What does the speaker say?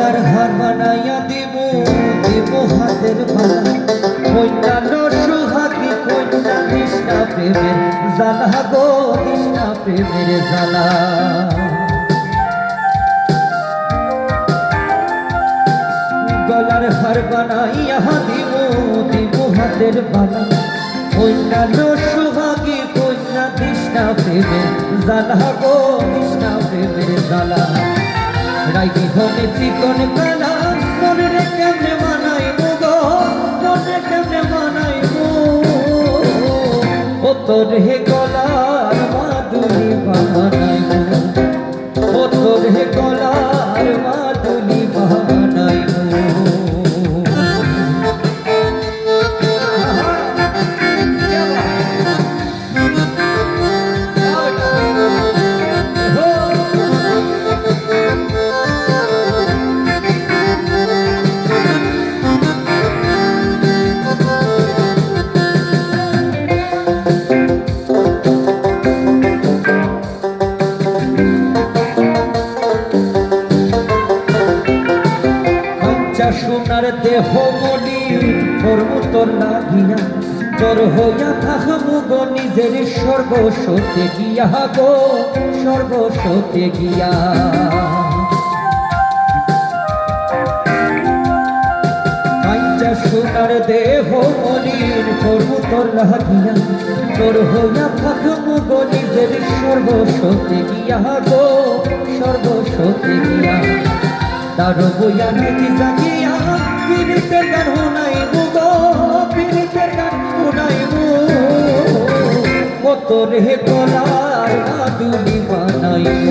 গলার হার বানাইয়া দিব দিব হাতের বালা কইনা সুহাগী কইনা কৃষ্ণা প্রেমের জ্বালা গো কৃষ্ণা প্রেমের জ্বালা গলার হার বানাইয়া দিব দিব হাতের বালা কইনা সুহাগী কইনা কৃষ্ণা প্রেমের জ্বালা গো কৃষ্ণা প্রেমের জ্বালা রাইকি ধনে চিকন কালা মনে রে কেমনে মানাই গো মনে কেমনে মানাই ও তোর হে গলার মাদুলি বানাই ও তোর হে গলার মাদুলি বানাই সোনার দেহ মনি ধর্ম তোর লাগিয়া তোর হইয়া থাকবো গো নিজের সর্বস্বতে গিয়া গো সর্বস্বতে গিয়া কাঞ্চা সোনার দেহ মনির ধর্ম তোর লাগিয়া তোর হইয়া থাকবো গো নিজের সর্বস্বতে গিয়া গো সর্বস্বতে গিয়া তার বইয়া নাকি জাগিয়া পীড়িতের গান শোনাইবো গো পীড়িতের গান শোনাইবো কত রে গলার মাদুলি বানাইবো